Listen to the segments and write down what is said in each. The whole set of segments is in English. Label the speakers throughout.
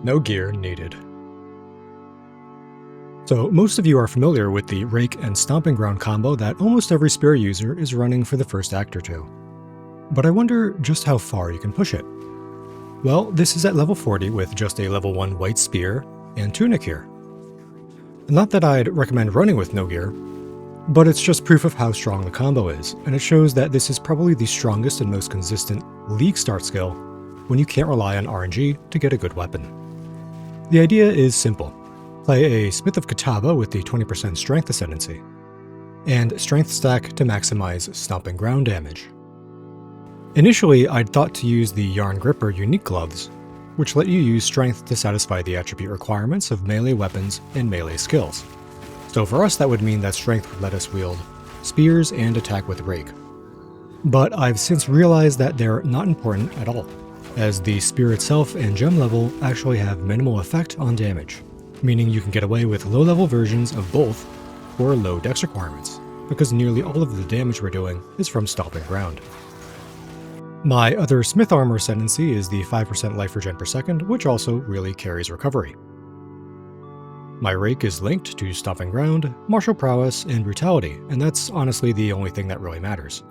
Speaker 1: No gear needed. So most of you are familiar with the Rake and Stomping Ground combo that almost every spear user is running for the first act or two. But I wonder just how far you can push it. Well, this is at level 40 with just a level 1 white spear and tunic here. Not that I'd recommend running with no gear, but it's just proof of how strong the combo is, and it shows that this is probably the strongest and most consistent league start skill when you can't rely on RNG to get a good weapon. The idea is simple. Play a Smith of Kitava with the 20% strength ascendancy, and strength stack to maximize stomping ground damage. Initially, I'd thought to use the Jarngreiprs unique gloves, which let you use strength to satisfy the attribute requirements of melee weapons and melee skills. So for us that would mean that strength would let us wield spears and attack with Rake. But I've since realized that they're not important at all, as the spear itself and gem level actually have minimal effect on damage, meaning you can get away with low-level versions of both for low dex requirements, because nearly all of the damage we're doing is from stomping ground. My other Smith armor ascendancy is the 5% life regen per second, which also really carries recovery. My Rake is linked to stomping ground, martial prowess, and brutality, and that's honestly the only thing that really matters.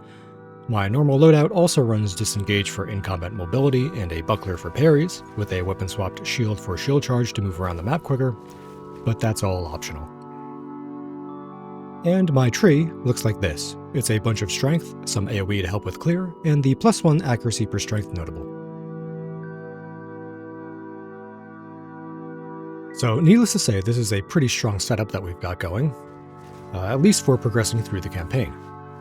Speaker 1: My normal loadout also runs disengage for in-combat mobility and a buckler for parries, with a weapon-swapped shield for shield charge to move around the map quicker, but that's all optional. And my tree looks like this. It's a bunch of strength, some AoE to help with clear, and the +1 accuracy per strength notable. So needless to say, this is a pretty strong setup that we've got going, at least for progressing through the campaign.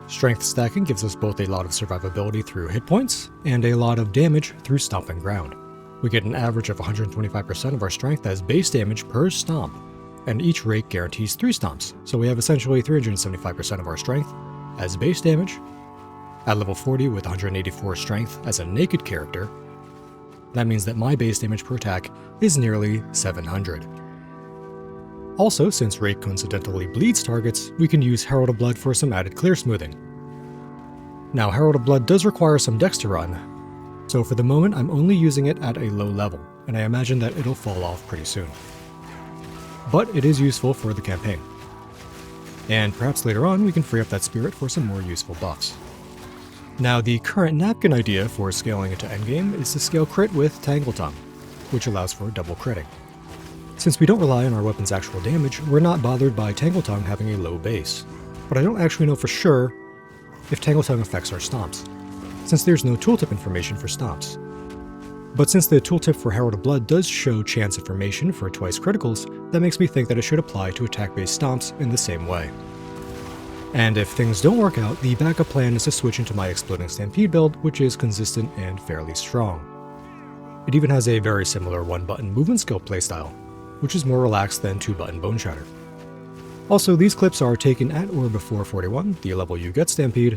Speaker 1: Strength stacking gives us both a lot of survivability through hit points, and a lot of damage through stomping ground. We get an average of 125% of our strength as base damage per stomp, and each Rake guarantees 3 stomps, so we have essentially 375% of our strength as base damage. At level 40 with 184 strength as a naked character, that means that my base damage per attack is nearly 700. Also, since Rake coincidentally bleeds targets, we can use Herald of Blood for some added clear smoothing. Now, Herald of Blood does require some dex to run, so for the moment I'm only using it at a low level, and I imagine that it'll fall off pretty soon. But it is useful for the campaign. And perhaps later on we can free up that spirit for some more useful buffs. Now, the current napkin idea for scaling into endgame is to scale crit with Tangletongue, which allows for double critting. Since we don't rely on our weapon's actual damage, we're not bothered by Tangletongue having a low base. But I don't actually know for sure if Tangletongue affects our stomps, since there's no tooltip information for stomps. But since the tooltip for Herald of Blood does show chance information for twice criticals, that makes me think that it should apply to attack-based stomps in the same way. And if things don't work out, the backup plan is to switch into my Exploding Stampede build, which is consistent and fairly strong. It even has a very similar 1-button movement skill playstyle, which is more relaxed than 2-button Bone Shatter. Also, these clips are taken at or before 41, the level you get Stampede,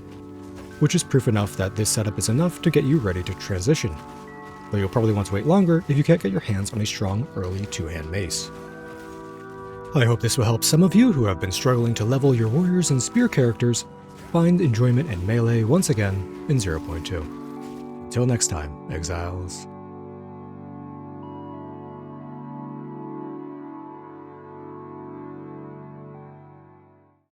Speaker 1: which is proof enough that this setup is enough to get you ready to transition, though you'll probably want to wait longer if you can't get your hands on a strong early 2-hand mace. I hope this will help some of you who have been struggling to level your warriors and spear characters find enjoyment in melee once again in 0.2. Until next time, Exiles.